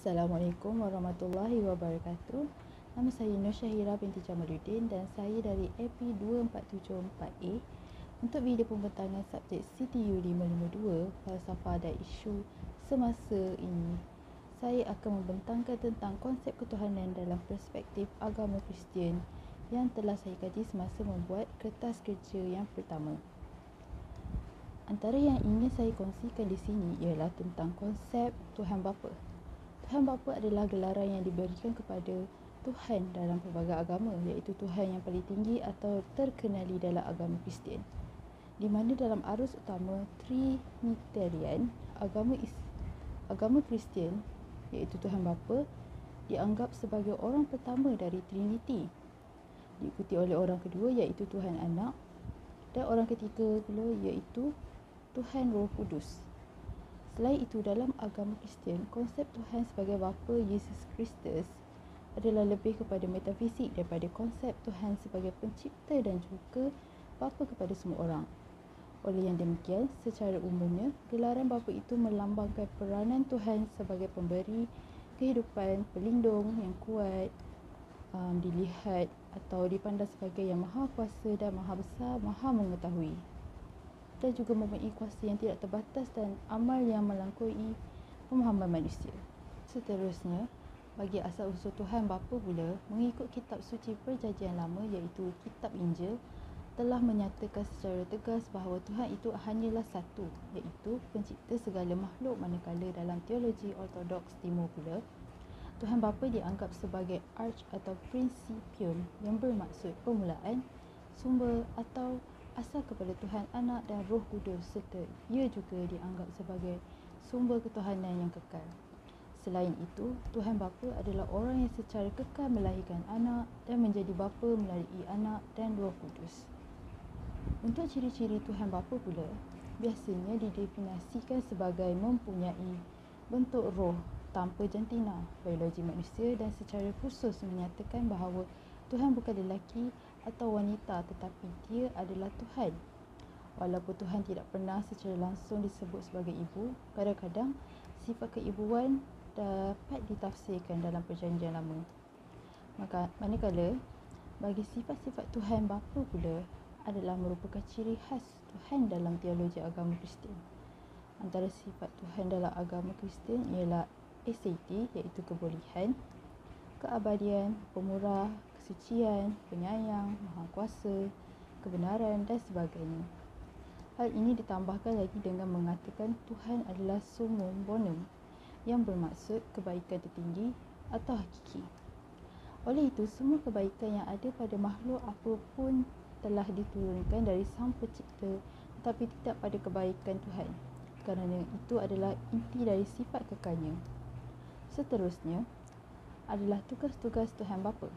Assalamualaikum warahmatullahi wabarakatuh. Nama saya Nur Syahira binti Jamaluddin dan saya dari AP 2474A. Untuk video pembentangan subjek CTU 552 Falsafah dan Isu semasa ini, saya akan membentangkan tentang konsep ketuhanan dalam perspektif agama Kristian yang telah saya kaji semasa membuat kertas kerja yang pertama. Antara yang ingin saya kongsikan di sini ialah tentang konsep Tuhan Bapa. Tuhan Bapa adalah gelaran yang diberikan kepada Tuhan dalam pelbagai agama, iaitu Tuhan yang paling tinggi atau terkenali dalam agama Kristian, di mana dalam arus utama Trinitarian, agama Kristian, iaitu Tuhan Bapa, dianggap sebagai orang pertama dari Trinity, diikuti oleh orang kedua iaitu Tuhan Anak, dan orang ketiga pula iaitu Tuhan Roh Kudus. Selain itu, dalam agama Kristian, konsep Tuhan sebagai Bapa Yesus Kristus adalah lebih kepada metafisik daripada konsep Tuhan sebagai pencipta dan juga Bapa kepada semua orang. Oleh yang demikian, secara umumnya, gelaran Bapa itu melambangkan peranan Tuhan sebagai pemberi kehidupan, pelindung yang kuat, dilihat atau dipandang sebagai yang maha kuasa dan maha besar, maha mengetahui, dan juga mempunyai kuasa yang tidak terbatas dan amal yang melampaui pemahaman manusia. Seterusnya, bagi asal-usul Tuhan Bapa pula, mengikut kitab suci Perjanjian Lama iaitu kitab Injil, telah menyatakan secara tegas bahawa Tuhan itu hanyalah satu, iaitu pencipta segala makhluk, manakala dalam teologi ortodoks timur pula, Tuhan Bapa dianggap sebagai arch atau principium yang bermaksud permulaan, sumber atau asal kepada Tuhan Anak dan Roh Kudus, serta ia juga dianggap sebagai sumber ketuhanan yang kekal. Selain itu, Tuhan Bapa adalah orang yang secara kekal melahirkan anak dan menjadi bapa melalui anak dan Roh Kudus. Untuk ciri-ciri Tuhan Bapa pula, biasanya didefinisikan sebagai mempunyai bentuk roh tanpa jantina, biologi manusia, dan secara khusus menyatakan bahawa Tuhan bukan lelaki atau wanita, tetapi dia adalah Tuhan. Walaupun Tuhan tidak pernah secara langsung disebut sebagai ibu, kadang-kadang sifat keibuan dapat ditafsirkan dalam Perjanjian Lama. Manakala bagi sifat-sifat Tuhan Bapa pula adalah merupakan ciri khas Tuhan dalam teologi agama Kristian. Antara sifat Tuhan dalam agama Kristian ialah aseity, iaitu kebolehan, keabadian, pemurah, kesucian, penyayang, maha kuasa, kebenaran dan sebagainya. Hal ini ditambahkan lagi dengan mengatakan Tuhan adalah summum bonum, yang bermaksud kebaikan tertinggi atau hakiki. Oleh itu, semua kebaikan yang ada pada makhluk apapun telah diturunkan dari Sang Pencipta, tetapi tidak pada kebaikan Tuhan, kerana itu adalah inti dari sifat kekalnya. Seterusnya adalah tugas-tugas Tuhan Bapa.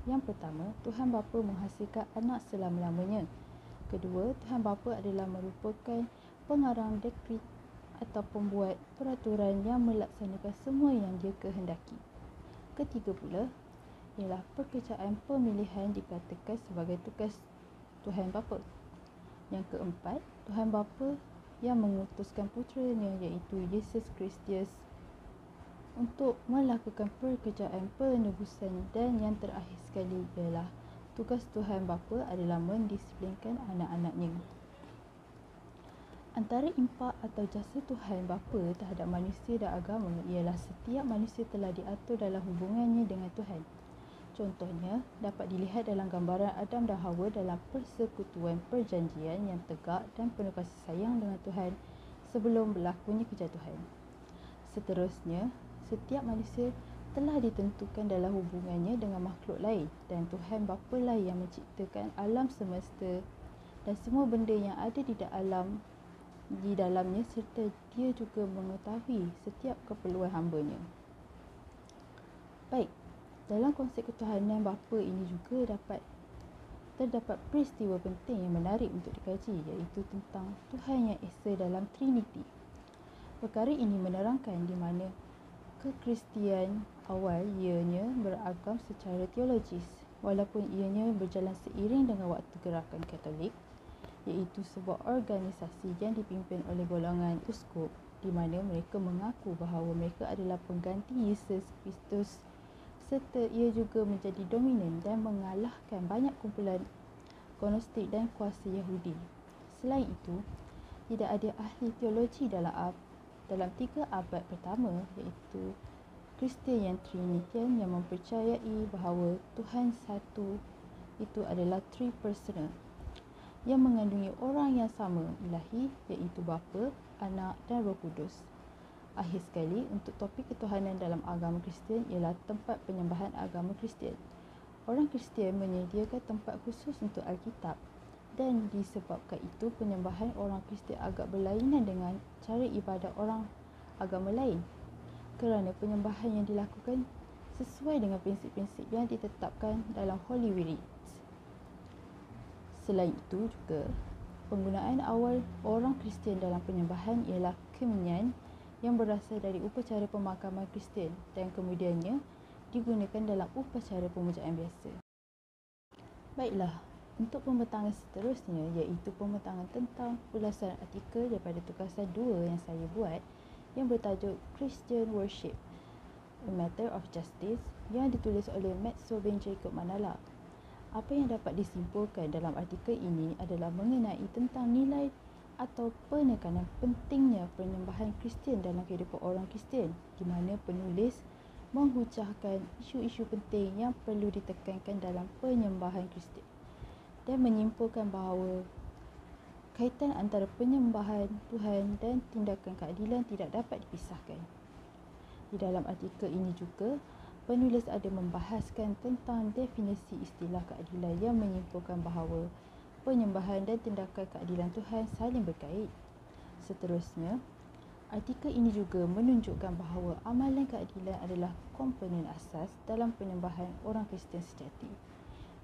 Yang pertama, Tuhan Bapa menghasilkan anak selama-lamanya. Kedua, Tuhan Bapa adalah merupakan pengarang dekret atau pembuat peraturan yang melaksanakan semua yang dia kehendaki. Ketiga pula ialah pekerjaan pemilihan dikatakan sebagai tugas Tuhan Bapa. Yang keempat, Tuhan Bapa yang mengutuskan puteranya iaitu Yesus Kristus untuk melakukan pekerjaan penebusan, dan yang terakhir sekali ialah tugas Tuhan Bapa adalah mendisiplinkan anak-anaknya. Antara impak atau jasa Tuhan Bapa terhadap manusia dan agama ialah setiap manusia telah diatur dalam hubungannya dengan Tuhan. Contohnya dapat dilihat dalam gambaran Adam dan Hawa dalam persekutuan perjanjian yang tegak dan penuh kasih sayang dengan Tuhan sebelum berlakunya kejatuhan. Seterusnya, setiap manusia telah ditentukan dalam hubungannya dengan makhluk lain, dan Tuhan Bapa lah yang menciptakan alam semesta dan semua benda yang ada di dalamnya, serta dia juga mengetahui setiap keperluan hamba-Nya. Baik, dalam konsep ketuhanan Bapa ini juga terdapat peristiwa penting yang menarik untuk dikaji, iaitu tentang Tuhan yang esa dalam Trinity. Perkara ini menerangkan di mana kekristian awal ianya beragam secara teologis, walaupun ianya berjalan seiring dengan waktu gerakan Katolik, iaitu sebuah organisasi yang dipimpin oleh golongan uskup di mana mereka mengaku bahawa mereka adalah pengganti Yesus Kristus serta ia juga menjadi dominan dan mengalahkan banyak kumpulan gnostik dan kuasa Yahudi. Selain itu, tidak ada ahli teologi dalam 3 abad pertama iaitu Kristian yang Trinitarian yang mempercayai bahawa Tuhan satu itu adalah tripersonal yang mengandungi orang yang sama ilahi iaitu Bapa, Anak dan Roh Kudus. Akhir sekali, untuk topik ketuhanan dalam agama Kristian ialah tempat penyembahan agama Kristian. Orang Kristian menyediakan tempat khusus untuk Alkitab dan disebabkan itu penyembahan orang Kristian agak berlainan dengan cara ibadat orang agama lain kerana penyembahan yang dilakukan sesuai dengan prinsip-prinsip yang ditetapkan dalam Holy Writ. Selain itu juga, penggunaan awal orang Kristian dalam penyembahan ialah kemenyan yang berasal dari upacara pemakaman Kristian dan kemudiannya digunakan dalam upacara pemujaan biasa. Baiklah, untuk pembentangan seterusnya iaitu pembentangan tentang ulasan artikel daripada tugasan 2 yang saya buat yang bertajuk Christian Worship, A Matter of Justice yang ditulis oleh Matt Sobin Jacob Manala. Apa yang dapat disimpulkan dalam artikel ini adalah mengenai tentang nilai atau penekanan pentingnya penyembahan Kristian dalam kehidupan orang Kristian di mana penulis menghujahkan isu-isu penting yang perlu ditekankan dalam penyembahan Kristian dan menyimpulkan bahawa kaitan antara penyembahan Tuhan dan tindakan keadilan tidak dapat dipisahkan. Di dalam artikel ini juga, penulis ada membahaskan tentang definisi istilah keadilan yang menyimpulkan bahawa penyembahan dan tindakan keadilan Tuhan saling berkait. Seterusnya, artikel ini juga menunjukkan bahawa amalan keadilan adalah komponen asas dalam penyembahan orang Kristian sejati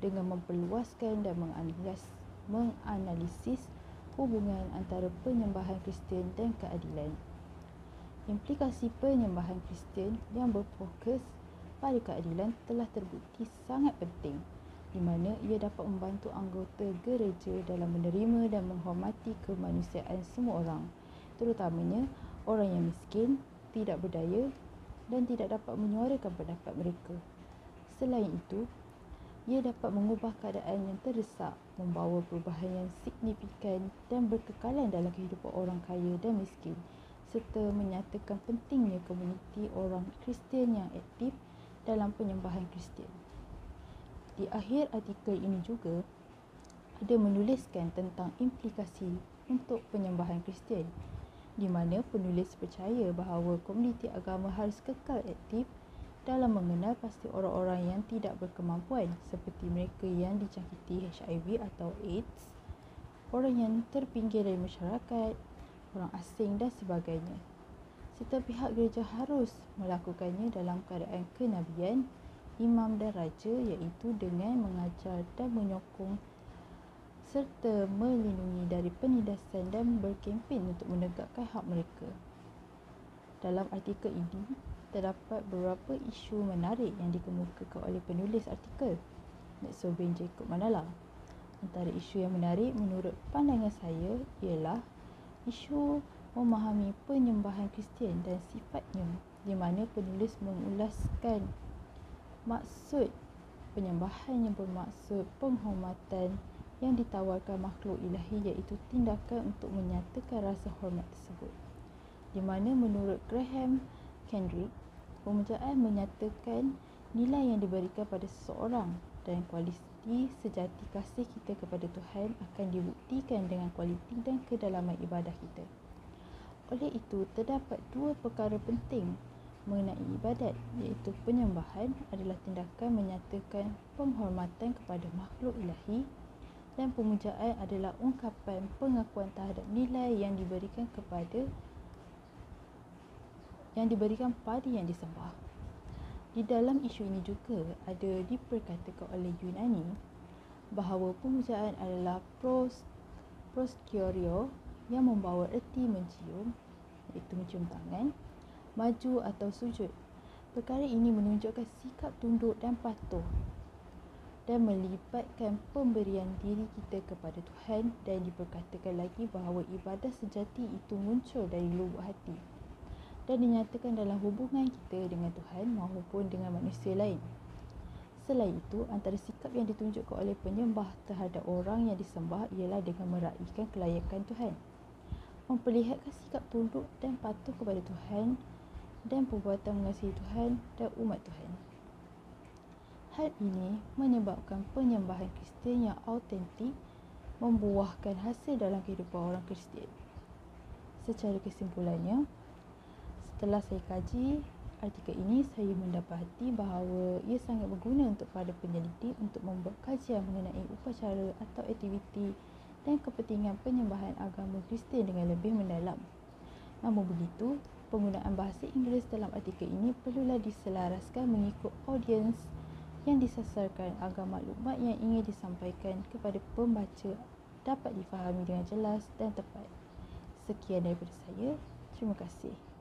dengan memperluaskan dan menganalisis hubungan antara penyembahan Kristian dan keadilan. Implikasi penyembahan Kristian yang berfokus pada keadilan telah terbukti sangat penting di mana ia dapat membantu anggota gereja dalam menerima dan menghormati kemanusiaan semua orang, terutamanya orang yang miskin, tidak berdaya dan tidak dapat menyuarakan pendapat mereka. Selain itu, ia dapat mengubah keadaan yang terdesak, membawa perubahan yang signifikan dan berkekalan dalam kehidupan orang kaya dan miskin, serta menyatakan pentingnya komuniti orang Kristian yang aktif dalam penyembahan Kristian. Di akhir artikel ini juga ada menuliskan tentang implikasi untuk penyembahan Kristian, di mana penulis percaya bahawa komuniti agama harus kekal aktif dalam mengenal pasti orang-orang yang tidak berkemampuan seperti mereka yang dijangkiti HIV atau AIDS, orang yang terpinggir dari masyarakat, orang asing dan sebagainya. Serta pihak gereja harus melakukannya dalam keadaan kenabian, imam dan raja iaitu dengan mengajar dan menyokong serta melindungi dari penindasan dan berkempen untuk menegakkan hak mereka. Dalam artikel ini, terdapat beberapa isu menarik yang dikemukakan oleh penulis artikel, Matt Sobin Jacob Manala. Antara isu yang menarik menurut pandangan saya ialah isu memahami penyembahan Kristian dan sifatnya, di mana penulis mengulaskan maksud penyembahan yang bermaksud penghormatan yang ditawarkan makhluk ilahi iaitu tindakan untuk menyatakan rasa hormat tersebut, di mana menurut Graham Kendrick, pemujaan menyatakan nilai yang diberikan pada seseorang dan kualiti sejati kasih kita kepada Tuhan akan dibuktikan dengan kualiti dan kedalaman ibadah kita. Oleh itu, terdapat 2 perkara penting mengenai ibadat iaitu penyembahan adalah tindakan menyatakan penghormatan kepada makhluk ilahi dan pemujaan adalah ungkapan pengakuan terhadap nilai yang diberikan pada yang disembah. Di dalam isu ini juga ada diperkatakan oleh Yunani bahawa pemujaan adalah proskyrio yang membawa erti mencium, iaitu mencium tangan, maju atau sujud. Perkara ini menunjukkan sikap tunduk dan patuh. dan melibatkan pemberian diri kita kepada Tuhan, dan diperkatakan lagi bahawa ibadah sejati itu muncul dari lubuk hati dan dinyatakan dalam hubungan kita dengan Tuhan maupun dengan manusia lain. Selain itu, antara sikap yang ditunjukkan oleh penyembah terhadap orang yang disembah ialah dengan meraihkan kelayakan Tuhan, memperlihatkan sikap tunduk dan patuh kepada Tuhan, dan perbuatan mengasihi Tuhan dan umat Tuhan. Hal ini menyebabkan penyembahan Kristian yang autentik membuahkan hasil dalam kehidupan orang Kristian. Secara kesimpulannya, setelah saya kaji artikel ini, saya mendapati bahawa ia sangat berguna untuk para penyelidik untuk membuat kajian mengenai upacara atau aktiviti dan kepentingan penyembahan agama Kristian dengan lebih mendalam. Namun begitu, penggunaan bahasa Inggeris dalam artikel ini perlulah diselaraskan mengikut audiens yang disasarkan agar maklumat yang ingin disampaikan kepada pembaca dapat difahami dengan jelas dan tepat. Sekian daripada saya. Terima kasih.